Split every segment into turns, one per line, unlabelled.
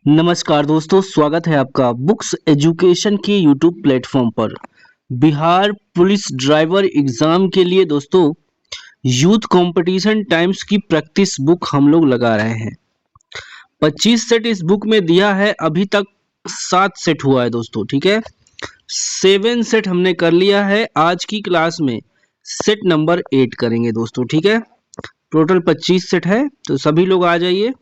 नमस्कार दोस्तों, स्वागत है आपका बुक्स एजुकेशन के यूट्यूब प्लेटफॉर्म पर। बिहार पुलिस ड्राइवर एग्जाम के लिए दोस्तों यूथ कंपटीशन टाइम्स की प्रैक्टिस बुक हम लोग लगा रहे हैं। 25 सेट इस बुक में दिया है, अभी तक 7 सेट हुआ है दोस्तों। ठीक है, 7 सेट हमने कर लिया है। आज की क्लास में सेट नंबर 8 करेंगे दोस्तों। ठीक है, टोटल 25 सेट है, तो सभी लोग आ जाइए।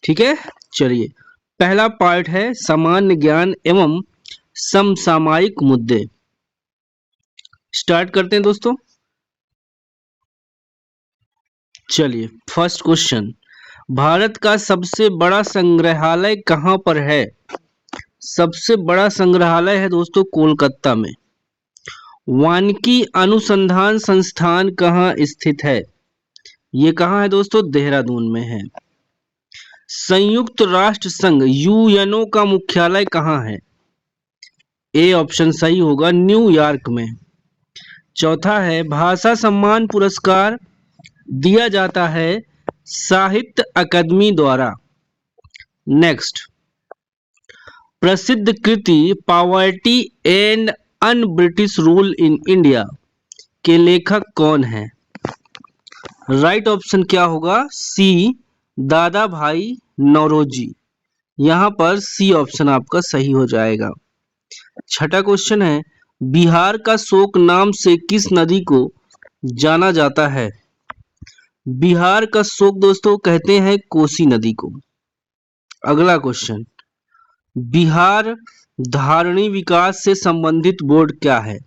ठीक है, चलिए पहला पार्ट है सामान्य ज्ञान एवं समसामयिक मुद्दे। स्टार्ट करते हैं दोस्तों। चलिए, फर्स्ट क्वेश्चन, भारत का सबसे बड़ा संग्रहालय कहाँ पर है? सबसे बड़ा संग्रहालय है दोस्तों कोलकाता में। वानिकी अनुसंधान संस्थान कहाँ स्थित है? ये कहाँ है दोस्तों? देहरादून में है। संयुक्त राष्ट्र संघ यूएनओ का मुख्यालय कहाँ है? ए ऑप्शन सही होगा, न्यूयॉर्क में। चौथा है भाषा सम्मान पुरस्कार दिया जाता है साहित्य अकादमी द्वारा। नेक्स्ट, प्रसिद्ध कृति poverty and un British rule in India के लेखक कौन है? राइट ऑप्शन क्या होगा? सी, दादा भाई नौरोजी। यहां पर सी ऑप्शन आपका सही हो जाएगा। छठा क्वेश्चन है बिहार का शोक नाम से किस नदी को जाना जाता है? बिहार का शोक दोस्तों कहते हैं कोसी नदी को। अगला क्वेश्चन, बिहार धारणी विकास से संबंधित बोर्ड क्या है?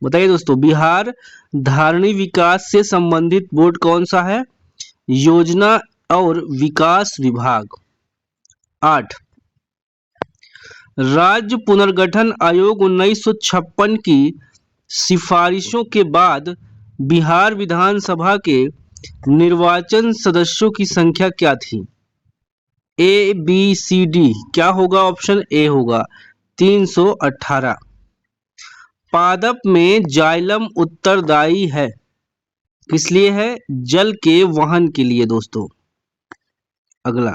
बताइए दोस्तों, बिहार धारणी विकास से संबंधित बोर्ड कौन सा है? योजना और विकास विभाग। 8, राज्य पुनर्गठन आयोग 1956 की सिफारिशों के बाद बिहार विधानसभा के निर्वाचन सदस्यों की संख्या क्या थी? ए बी सी डी, क्या होगा? ऑप्शन ए होगा 318। पादप में जाइलम उत्तरदायी है, किस लिए है? जल के वहन के लिए दोस्तों। अगला,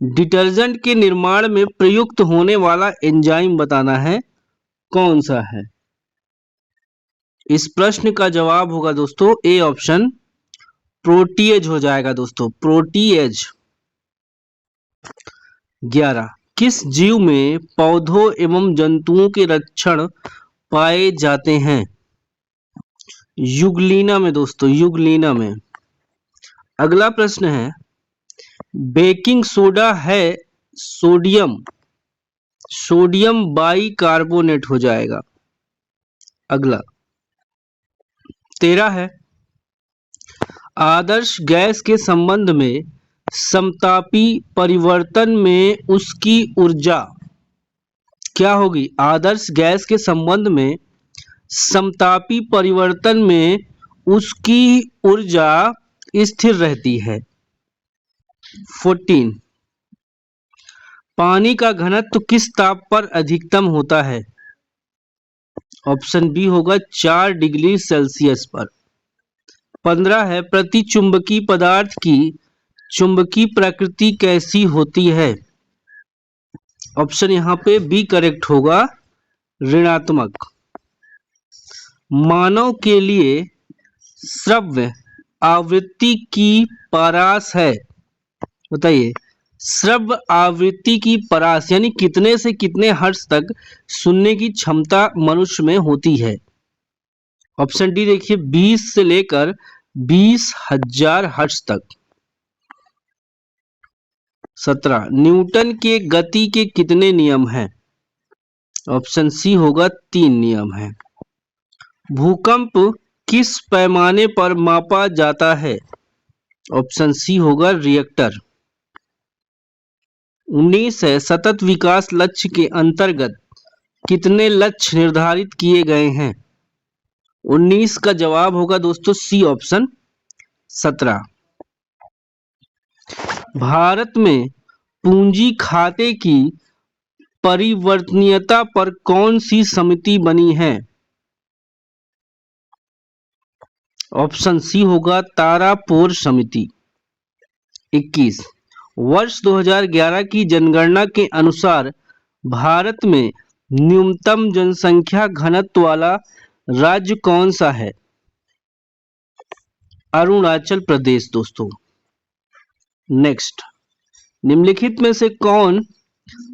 डिटर्जेंट के निर्माण में प्रयुक्त होने वाला एंजाइम बताना है, कौन सा है? इस प्रश्न का जवाब होगा दोस्तों ए ऑप्शन प्रोटीएज हो जाएगा दोस्तों, प्रोटीएज। 11, किस जीव में पौधों एवं जंतुओं के लक्षण पाए जाते हैं? युगलीना में दोस्तों, युगलीना में। अगला प्रश्न है बेकिंग सोडा है सोडियम, सोडियम बाइकार्बोनेट हो जाएगा। अगला 13 है आदर्श गैस के संबंध में समतापी परिवर्तन में उसकी ऊर्जा क्या होगी? आदर्श गैस के संबंध में समतापी परिवर्तन में उसकी ऊर्जा स्थिर रहती है। 14, पानी का घनत्व किस ताप पर अधिकतम होता है? ऑप्शन बी होगा 4 डिग्री सेल्सियस पर। 15 है प्रतिचुंबकी पदार्थ की चुंबकीय प्रकृति कैसी होती है? ऑप्शन यहाँ पे बी करेक्ट होगा, ऋणात्मक। मानव के लिए श्रव्य आवृत्ति की परास है, बताइए श्रव्य आवृत्ति की परास यानी कितने से कितने हर्ट्ज तक सुनने की क्षमता मनुष्य में होती है? ऑप्शन डी देखिए 20 से लेकर 20,000 हर्ट्ज तक। 17, न्यूटन के गति के कितने नियम हैं? ऑप्शन सी होगा 3 नियम है। भूकंप किस पैमाने पर मापा जाता है? ऑप्शन सी होगा रिएक्टर। 19 है सतत विकास लक्ष्य के अंतर्गत कितने लक्ष्य निर्धारित किए गए हैं? 19 का जवाब होगा दोस्तों सी ऑप्शन 17। भारत में पूंजी खाते की परिवर्तनीयता पर कौन सी समिति बनी है? ऑप्शन सी होगा तारापुर समिति। 21, वर्ष 2011 की जनगणना के अनुसार भारत में न्यूनतम जनसंख्या घनत्व वाला राज्य कौन सा है? अरुणाचल प्रदेश दोस्तों। नेक्स्ट, निम्नलिखित में से कौन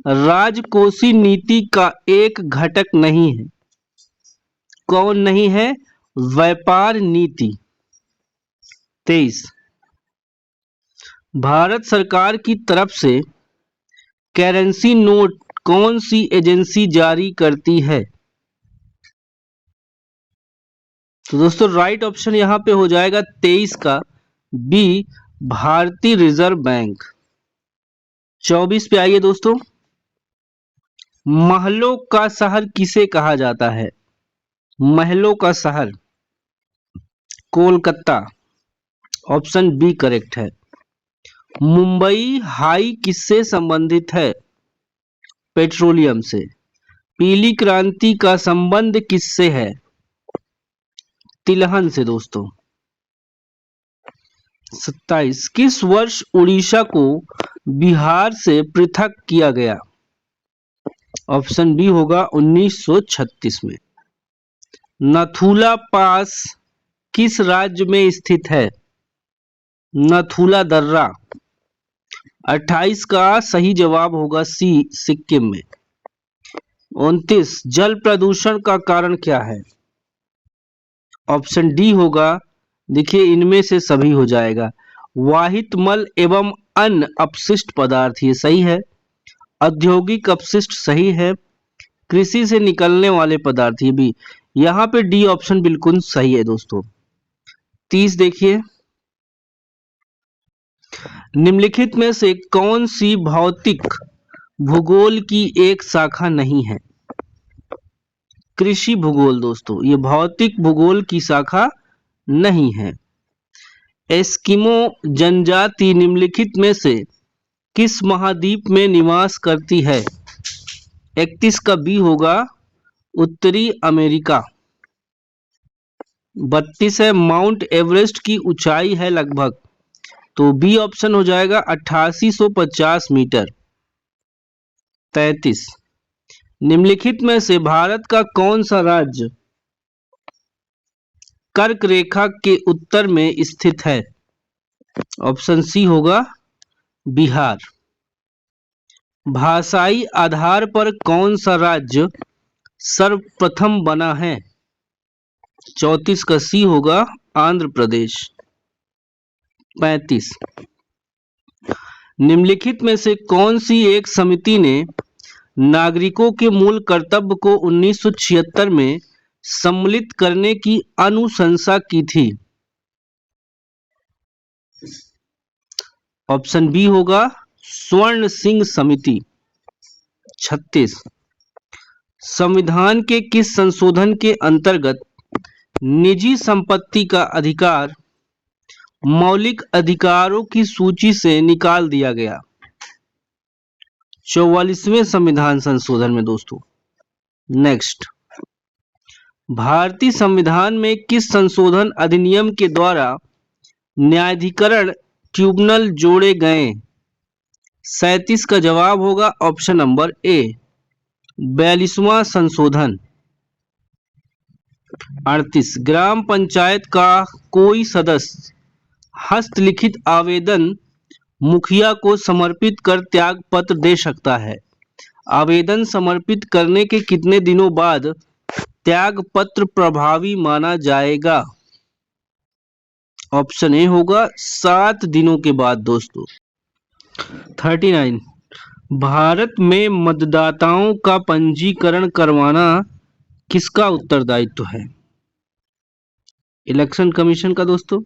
राजकोषीय नीति का एक घटक नहीं है? कौन नहीं है? व्यापार नीति। 23, भारत सरकार की तरफ से करेंसी नोट कौन सी एजेंसी जारी करती है? तो दोस्तों राइट ऑप्शन यहां पे हो जाएगा 23 का बी, भारतीय रिजर्व बैंक। 24 पे आइए दोस्तों, महलों का शहर किसे कहा जाता है? महलों का शहर कोलकाता, ऑप्शन बी करेक्ट है। मुंबई हाई किससे संबंधित है? पेट्रोलियम से। पीली क्रांति का संबंध किससे है? तिलहन से दोस्तों। 27, किस वर्ष उड़ीसा को बिहार से पृथक किया गया? ऑप्शन बी होगा 1936 में। नथुला पास किस राज्य में स्थित है? नथुला दर्रा। 28 का सही जवाब होगा सी, सिक्किम में। 29, जल प्रदूषण का कारण क्या है? ऑप्शन डी होगा, देखिए इनमें से सभी हो जाएगा। वाहित मल एवं अन्य अपशिष्ट पदार्थ, ये सही है। औद्योगिक अपशिष्ट सही है। कृषि से निकलने वाले पदार्थ, ये भी। यहाँ पे डी ऑप्शन बिल्कुल सही है दोस्तों। 30 देखिए, निम्नलिखित में से कौन सी भौतिक भूगोल की एक शाखा नहीं है? कृषि भूगोल दोस्तों, ये भौतिक भूगोल की शाखा नहीं है। एस्किमो जनजाति निम्नलिखित में से किस महाद्वीप में निवास करती है? 31 का बी होगा, उत्तरी अमेरिका। 32 है, माउंट एवरेस्ट की ऊंचाई है लगभग, तो बी ऑप्शन हो जाएगा 8850 मीटर। 33, निम्नलिखित में से भारत का कौन सा राज्य कर्क रेखा के उत्तर में स्थित है? ऑप्शन सी होगा, बिहार। भाषाई आधार पर कौन सा राज्य सर्वप्रथम बना है? 34 का सी होगा, आंध्र प्रदेश। 35, निम्नलिखित में से कौन सी एक समिति ने नागरिकों के मूल कर्तव्य को 1976 में सम्मिलित करने की अनुशंसा की थी? ऑप्शन बी होगा, स्वर्ण सिंह समिति। 36, संविधान के किस संशोधन के अंतर्गत निजी संपत्ति का अधिकार मौलिक अधिकारों की सूची से निकाल दिया गया? 44वें संविधान संशोधन में दोस्तों। नेक्स्ट, भारतीय संविधान में किस संशोधन अधिनियम के द्वारा न्यायाधिकरण ट्रिब्यूनल जोड़े गए? 37 का जवाब होगा ऑप्शन नंबर ए, 42वां संशोधन। 38, ग्राम पंचायत का कोई सदस्य हस्तलिखित आवेदन मुखिया को समर्पित कर त्याग पत्र दे सकता है। आवेदन समर्पित करने के कितने दिनों बाद त्याग पत्र प्रभावी माना जाएगा? ऑप्शन ए होगा 7 दिनों के बाद दोस्तों। 39, भारत में मतदाताओं का पंजीकरण करवाना किसका उत्तरदायित्व है? इलेक्शन कमीशन का दोस्तों।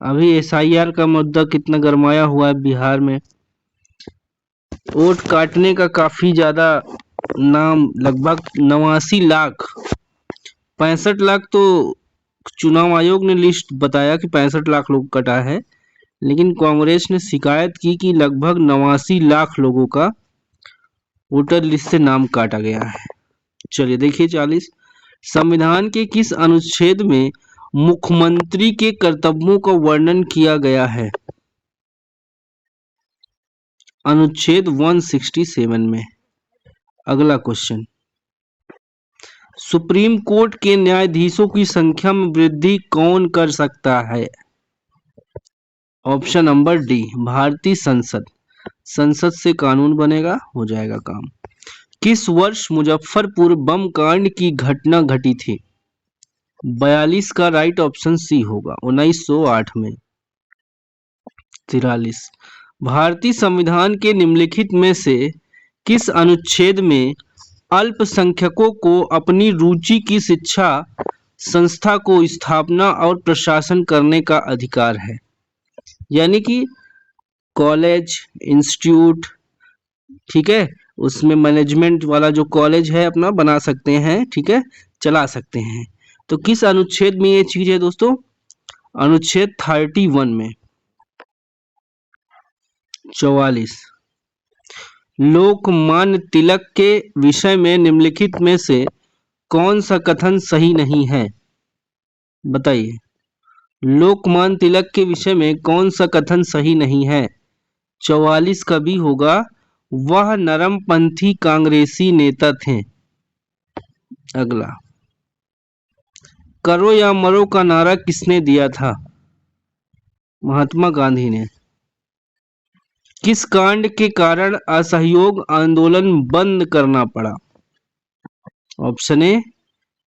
अभी एसआईआर का मुद्दा कितना गरमाया हुआ है बिहार में। वोट काटने का काफी ज्यादा नाम, लगभग 89 लाख, 65 लाख तो चुनाव आयोग ने लिस्ट बताया कि 65 लाख लोग कटा है, लेकिन कांग्रेस ने शिकायत की कि लगभग 89 लाख लोगों का वोटर लिस्ट से नाम काटा गया है। चलिए देखिए 40, संविधान के किस अनुच्छेद में मुख्यमंत्री के कर्तव्यों का वर्णन किया गया है? अनुच्छेद 167 में। अगला क्वेश्चन, सुप्रीम कोर्ट के न्यायाधीशों की संख्या में वृद्धि कौन कर सकता है? ऑप्शन नंबर डी, भारतीय संसद। संसद से कानून बनेगा, हो जाएगा काम। किस वर्ष मुजफ्फरपुर बम कांड की घटना घटी थी? 42 का राइट ऑप्शन सी होगा, 1908 में। 43, भारतीय संविधान के निम्नलिखित में से किस अनुच्छेद में अल्पसंख्यकों को अपनी रुचि की शिक्षा संस्था को स्थापना और प्रशासन करने का अधिकार है? यानी कि कॉलेज, इंस्टीट्यूट, ठीक है, उसमें मैनेजमेंट वाला जो कॉलेज है अपना बना सकते हैं, ठीक है, चला सकते हैं। तो किस अनुच्छेद में ये चीज है दोस्तों? अनुच्छेद 31 में। 44, लोकमान्य तिलक के विषय में निम्नलिखित में से कौन सा कथन सही नहीं है? बताइए, लोकमान्य तिलक के विषय में कौन सा कथन सही नहीं है? 44 का भी होगा, वह नरमपंथी कांग्रेसी नेता थे। अगला, करो या मरो का नारा किसने दिया था? महात्मा गांधी ने। किस कांड के कारण असहयोग आंदोलन बंद करना पड़ा? Option A,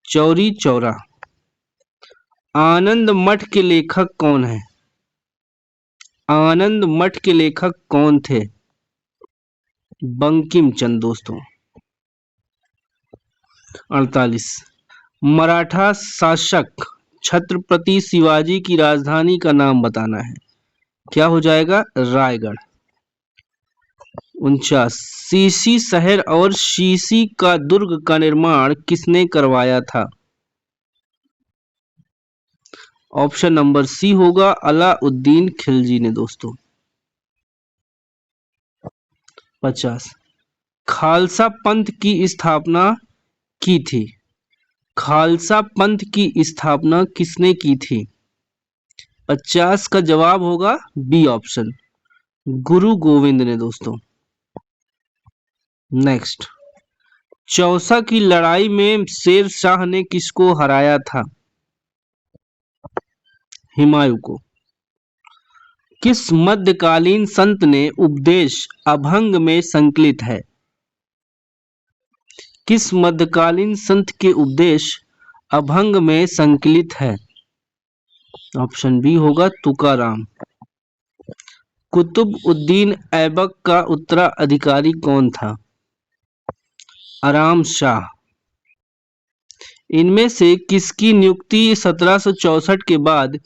Chauri Chaura. आनंद मठ के लेखक कौन है? आनंद मठ के लेखक कौन थे? बंकिम चंद्र दोस्तों। 48, मराठा शासक छत्रपति शिवाजी की राजधानी का नाम बताना है। क्या हो जाएगा? रायगढ़। 49, सीसी शहर और सीसी का दुर्ग का निर्माण किसने करवाया था? ऑप्शन नंबर सी होगा, अलाउद्दीन खिलजी ने दोस्तों। 50, खालसा पंथ की स्थापना की थी? खालसा पंथ की स्थापना किसने की थी? 50 का जवाब होगा बी ऑप्शन, गुरु गोविंद ने दोस्तों। नेक्स्ट, चौसा की लड़ाई में शेर शाह ने किसको हराया था? हुमायूं को। किस मध्यकालीन संत ने उपदेश अभंग में संकलित है? किस मध्यकालीन संत के उपदेश अभंग में संकलित है? ऑप्शन बी होगा, तुकाराम। कुतुब उद्दीन ऐबक का उत्तराधिकारी कौन था? आराम शाह। इनमें से किसकी नियुक्ति 1764 के बाद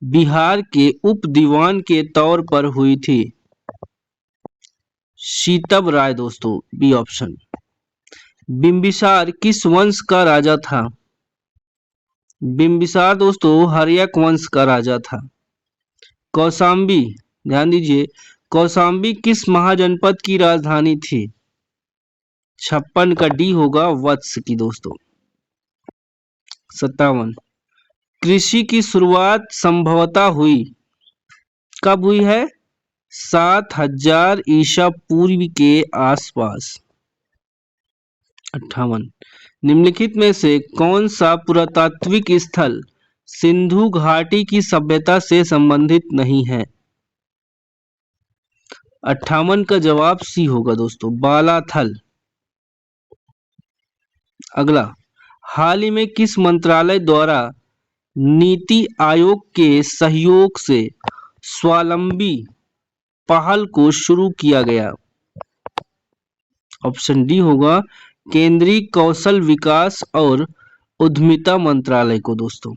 बिहार के उप दीवान के तौर पर हुई थी? सीतब राय दोस्तों, बी ऑप्शन। बिंबिसार किस वंश का राजा था? बिंबिसार दोस्तों हर्यक वंश का राजा था। कौशाम्बी, ध्यान दीजिए, कौशाम्बी किस महाजनपद की राजधानी थी? 56 का डी होगा, वत्स की दोस्तों। 57, कृषि की शुरुआत संभवतः हुई कब हुई है? 7000 ईसा पूर्व के आसपास। 58, निम्नलिखित में से कौन सा पुरातात्विक स्थल सिंधु घाटी की सभ्यता से संबंधित नहीं है? 58 का जवाब सी होगा दोस्तों, बालाथल। अगला, हाल ही में किस मंत्रालय द्वारा नीति आयोग के सहयोग से स्वावलंबी पहल को शुरू किया गया? ऑप्शन डी होगा, केंद्रीय कौशल विकास और उद्यमिता मंत्रालय को दोस्तों।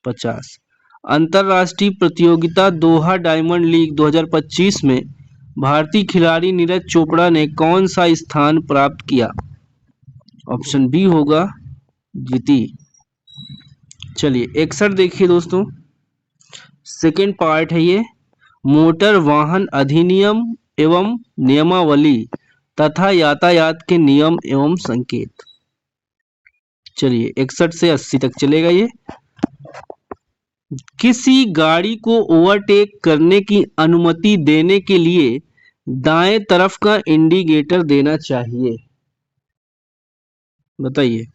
50, अंतरराष्ट्रीय प्रतियोगिता दोहा डायमंड लीग 2025 में भारतीय खिलाड़ी नीरज चोपड़ा ने कौन सा स्थान प्राप्त किया? ऑप्शन बी होगा, द्वितीय। चलिए 61 देखिए दोस्तों, सेकेंड पार्ट है ये, मोटर वाहन अधिनियम एवं नियमावली तथा यातायात के नियम एवं संकेत। चलिए 61 से 80 तक चलेगा ये। किसी गाड़ी को ओवरटेक करने की अनुमति देने के लिए दाएं तरफ का इंडिकेटर देना चाहिए? बताइए।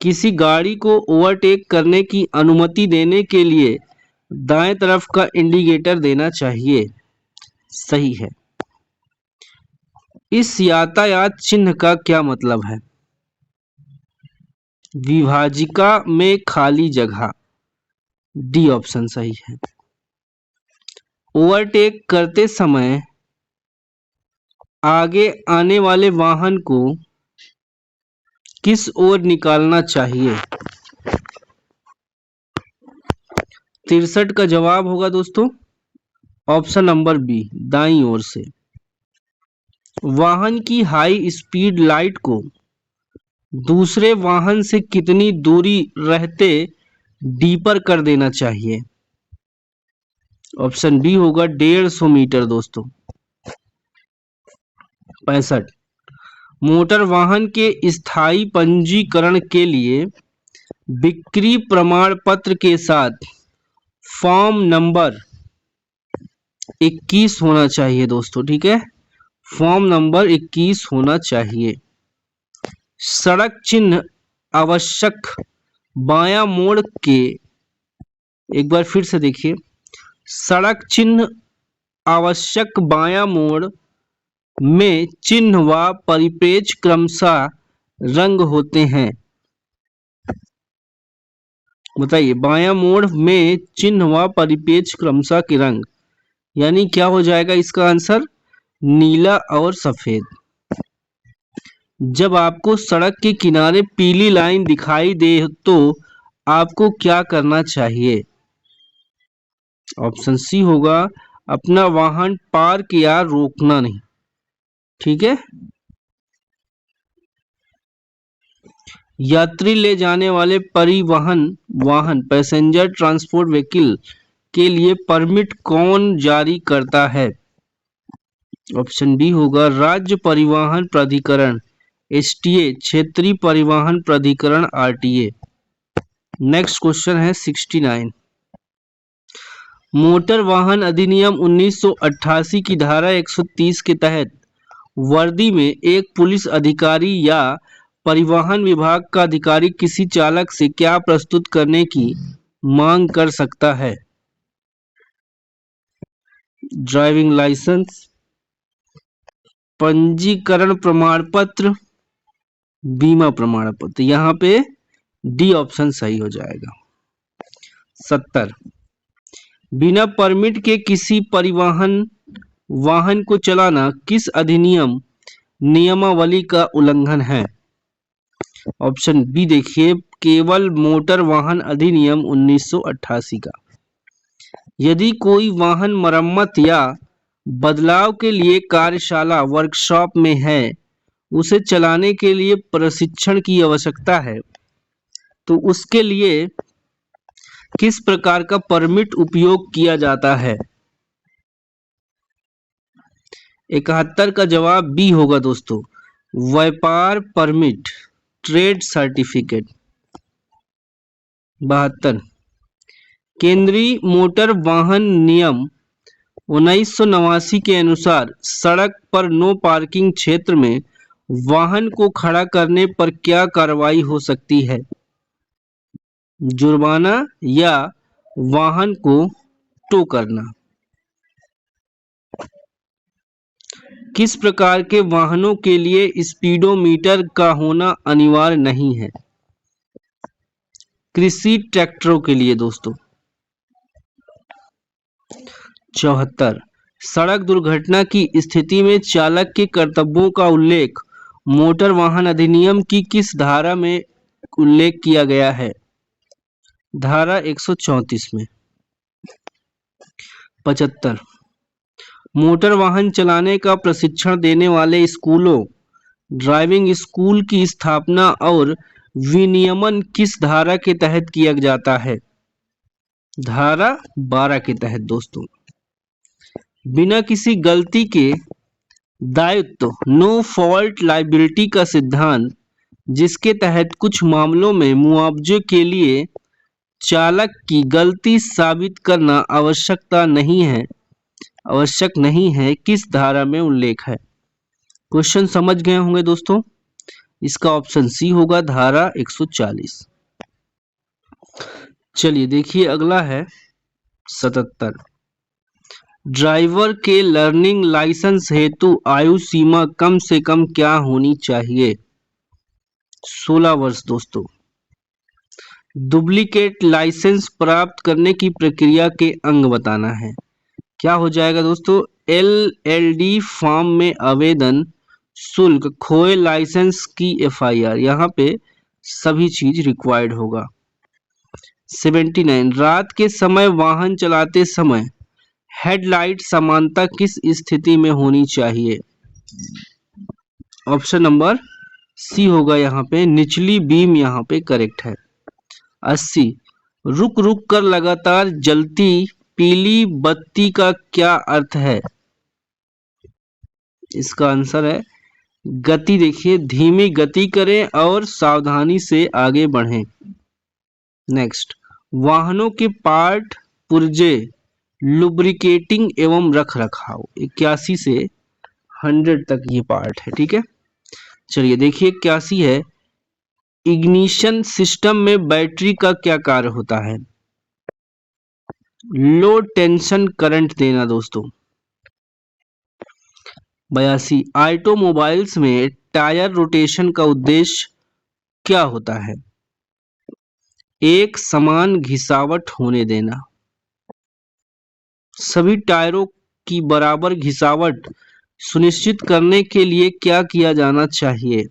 किसी गाड़ी को ओवरटेक करने की अनुमति देने के लिए दाएं तरफ का इंडिकेटर देना चाहिए। सही है। इस यातायात चिन्ह का क्या मतलब है? विभाजिका में खाली जगह। डी ऑप्शन सही है। ओवरटेक करते समय आगे आने वाले वाहन को किस ओर निकालना चाहिए? 63 का जवाब होगा दोस्तों ऑप्शन नंबर बी, दाईं ओर से। वाहन की हाई स्पीड लाइट को दूसरे वाहन से कितनी दूरी रहते डीपर कर देना चाहिए? ऑप्शन बी होगा 150 मीटर दोस्तों। 65। मोटर वाहन के स्थायी पंजीकरण के लिए बिक्री प्रमाण पत्र के साथ फॉर्म नंबर 21 होना चाहिए दोस्तों। ठीक है, फॉर्म नंबर 21 होना चाहिए। सड़क चिन्ह आवश्यक बायां मोड़ के, एक बार फिर से देखिए, सड़क चिन्ह आवश्यक बायां मोड़ में चिन्ह व परिपेक्ष क्रमशः रंग होते हैं। बताइए, बायां मोड़ में चिन्ह व परिपेक्ष क्रमशः के रंग, यानी क्या हो जाएगा इसका आंसर? नीला और सफेद। जब आपको सड़क के किनारे पीली लाइन दिखाई दे तो आपको क्या करना चाहिए? ऑप्शन सी होगा अपना वाहन पार्क या रोकना नहीं। ठीक है, यात्री ले जाने वाले परिवहन वाहन पैसेंजर ट्रांसपोर्ट व्हीकल के लिए परमिट कौन जारी करता है? ऑप्शन बी होगा राज्य परिवहन प्राधिकरण एसटीए, क्षेत्रीय परिवहन प्राधिकरण आरटीए। नेक्स्ट क्वेश्चन है 69। मोटर वाहन अधिनियम 1988 की धारा 130 के तहत वर्दी में एक पुलिस अधिकारी या परिवहन विभाग का अधिकारी किसी चालक से क्या प्रस्तुत करने की मांग कर सकता है? ड्राइविंग लाइसेंस, पंजीकरण प्रमाण पत्र, बीमा प्रमाण पत्र। यहाँ पे डी ऑप्शन सही हो जाएगा। 70। बिना परमिट के किसी परिवहन वाहन को चलाना किस अधिनियम नियमावली का उल्लंघन है? ऑप्शन बी देखिए, केवल मोटर वाहन अधिनियम 1988 का। यदि कोई वाहन मरम्मत या बदलाव के लिए कार्यशाला वर्कशॉप में है, उसे चलाने के लिए प्रशिक्षण की आवश्यकता है, तो उसके लिए किस प्रकार का परमिट उपयोग किया जाता है? 71 का जवाब बी होगा दोस्तों, व्यापार परमिट, ट्रेड सर्टिफिकेट। 72। केंद्रीय मोटर वाहन नियम 1989 के अनुसार सड़क पर नो पार्किंग क्षेत्र में वाहन को खड़ा करने पर क्या कार्रवाई हो सकती है? जुर्माना या वाहन को टो करना। किस प्रकार के वाहनों के लिए स्पीडोमीटर का होना अनिवार्य नहीं है? कृषि ट्रैक्टरों के लिए दोस्तों। 74। सड़क दुर्घटना की स्थिति में चालक के कर्तव्यों का उल्लेख मोटर वाहन अधिनियम की किस धारा में उल्लेख किया गया है? धारा 134 में। 75। मोटर वाहन चलाने का प्रशिक्षण देने वाले स्कूलों ड्राइविंग स्कूल की स्थापना और विनियमन किस धारा के तहत किया जाता है? धारा 12 के तहत दोस्तों। बिना किसी गलती के दायित्व नो फॉल्ट लायबिलिटी का सिद्धांत, जिसके तहत कुछ मामलों में मुआवजे के लिए चालक की गलती साबित करना आवश्यकता नहीं है, आवश्यक नहीं है, किस धारा में उल्लेख है? क्वेश्चन समझ गए होंगे दोस्तों। इसका ऑप्शन सी होगा धारा 140। चलिए देखिए अगला है 77। ड्राइवर के लर्निंग लाइसेंस हेतु आयु सीमा कम से कम क्या होनी चाहिए? 16 वर्ष दोस्तों। डुप्लीकेट लाइसेंस प्राप्त करने की प्रक्रिया के अंग बताना है। क्या हो जाएगा दोस्तों? LLD फॉर्म में आवेदन, शुल्क, खोए लाइसेंस की FIR, यहाँ पे सभी चीज रिक्वायर्ड होगा। 79। रात के समय वाहन चलाते समय हेडलाइट समानता किस स्थिति में होनी चाहिए? ऑप्शन नंबर सी होगा यहाँ पे निचली बीम, यहाँ पे करेक्ट है। 80। रुक रुक कर लगातार जलती पीली बत्ती का क्या अर्थ है? इसका आंसर है गति। देखिए धीमी गति करें और सावधानी से आगे बढ़ें। नेक्स्ट, वाहनों के पार्ट पुर्जे लुब्रिकेटिंग एवं रख रखाव 81 से 100 तक ये पार्ट है। ठीक है, चलिए देखिए 81 है। इग्निशन सिस्टम में बैटरी का क्या कार्य होता है? लो टेंशन करंट देना दोस्तों। 82। ऑटोमोबाइल्स में टायर रोटेशन का उद्देश्य क्या होता है? एक समान घिसावट होने देना। सभी टायरों की बराबर घिसावट सुनिश्चित करने के लिए क्या किया जाना चाहिए?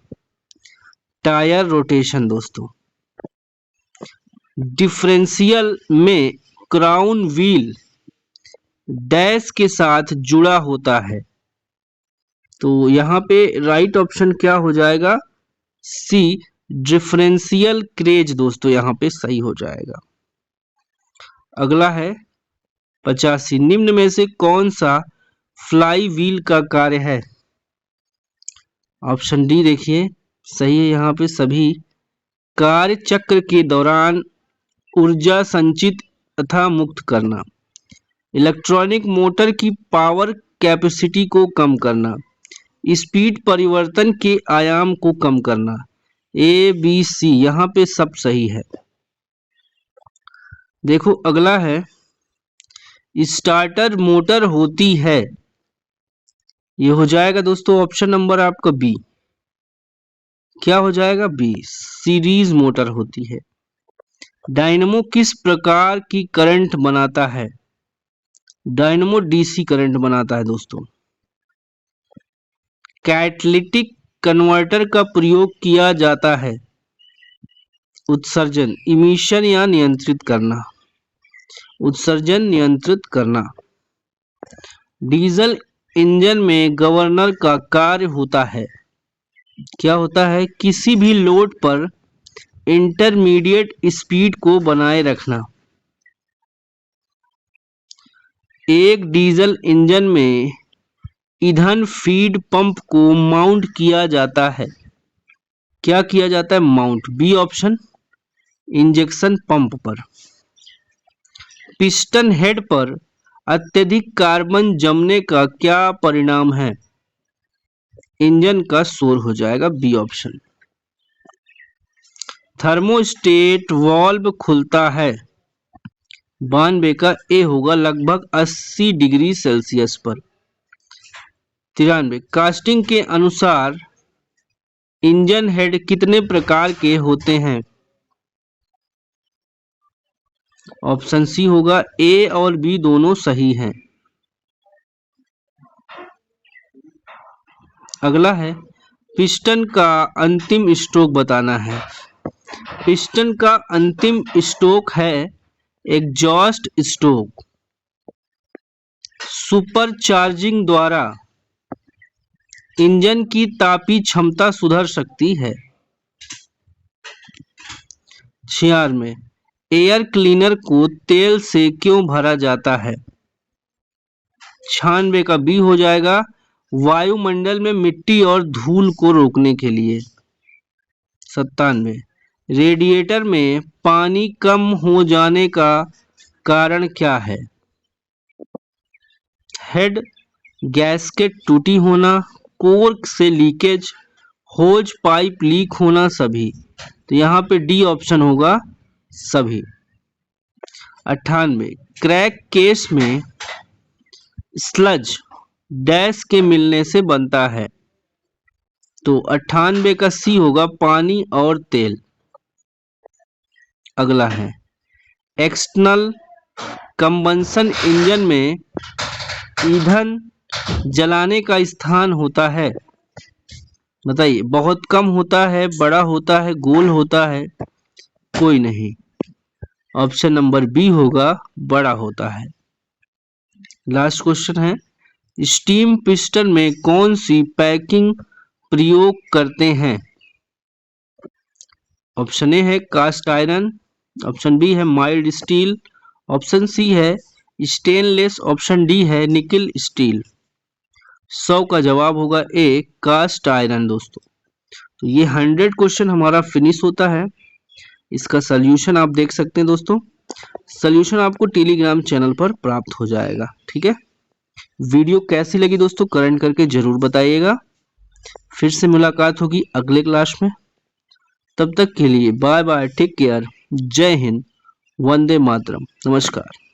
टायर रोटेशन दोस्तों। डिफरेंशियल में क्राउन व्हील डैश के साथ जुड़ा होता है, तो यहाँ पे राइट ऑप्शन क्या हो जाएगा? सी, डिफरेंशियल क्रेज दोस्तों, यहाँ पे सही हो जाएगा। अगला है 85। निम्न में से कौन सा फ्लाई व्हील का कार्य है? ऑप्शन डी देखिए सही है। यहाँ पे सभी कार्य चक्र के दौरान ऊर्जा संचित तथा मुक्त करना, इलेक्ट्रॉनिक मोटर की पावर कैपेसिटी को कम करना, स्पीड परिवर्तन के आयाम को कम करना। ABC यहाँ पे सब सही है। देखो अगला है स्टार्टर मोटर होती है, ये हो जाएगा दोस्तों ऑप्शन नंबर आपका बी। क्या हो जाएगा? बी, सीरीज मोटर होती है। डायनमो किस प्रकार की करंट बनाता है? डायनमो DC करंट बनाता है दोस्तों। कैटलिटिक कन्वर्टर का प्रयोग किया जाता है उत्सर्जन, इमिशन या नियंत्रित करना। उत्सर्जन नियंत्रित करना। डीजल इंजन में गवर्नर का कार्य होता है। क्या होता है? किसी भी लोड पर इंटरमीडिएट स्पीड को बनाए रखना। एक डीजल इंजन में ईंधन फीड पंप को माउंट किया जाता है। क्या किया जाता है? Mount. B option, injection pump पर। पिस्टन हेड पर अत्यधिक कार्बन जमने का क्या परिणाम है? इंजन का शोर हो जाएगा। B option. थर्मोस्टेट वाल्व खुलता है 92 का ए होगा लगभग 80 डिग्री सेल्सियस पर। 93। कास्टिंग के अनुसार इंजन हेड कितने प्रकार के होते हैं? ऑप्शन सी होगा, ए और बी दोनों सही हैं। अगला है पिस्टन का अंतिम स्ट्रोक बताना है। पिस्टन का अंतिम स्ट्रोक है एग्जॉस्ट स्ट्रोक। सुपरचार्जिंग द्वारा इंजन की तापी क्षमता सुधर सकती है। 96। एयर क्लीनर को तेल से क्यों भरा जाता है? 96 का बी हो जाएगा, वायुमंडल में मिट्टी और धूल को रोकने के लिए। 97। रेडिएटर में पानी कम हो जाने का कारण क्या है? हेड गैस्केट टूटी होना, कोर्क से लीकेज, होज पाइप लीक होना, सभी। तो यहाँ पे डी ऑप्शन होगा सभी। 98 क्रैक केस में स्लज डैश के मिलने से बनता है। तो 98 का सी होगा पानी और तेल। अगला है एक्सटर्नल कंबंशन इंजन में ईंधन जलाने का स्थान होता है। बताइए, बहुत कम होता है, बड़ा होता है, गोल होता है, कोई नहीं। ऑप्शन नंबर बी होगा बड़ा होता है। लास्ट क्वेश्चन है स्टीम पिस्टन में कौन सी पैकिंग प्रयोग करते हैं। ऑप्शन ए है कास्ट आयरन, ऑप्शन बी है माइल्ड स्टील, ऑप्शन सी है स्टेनलेस, ऑप्शन डी है निकल स्टील। 100 का जवाब होगा ए कास्ट आयरन दोस्तों। तो ये 100 क्वेश्चन हमारा फिनिश होता है। इसका सल्यूशन आप देख सकते हैं दोस्तों। सल्यूशन आपको टेलीग्राम चैनल पर प्राप्त हो जाएगा। ठीक है, वीडियो कैसी लगी दोस्तों कमेंट करके जरूर बताइएगा। फिर से मुलाकात होगी अगले क्लास में। तब तक के लिए बाय बाय, टेक केयर, जय हिंद, वंदे मातरम, नमस्कार।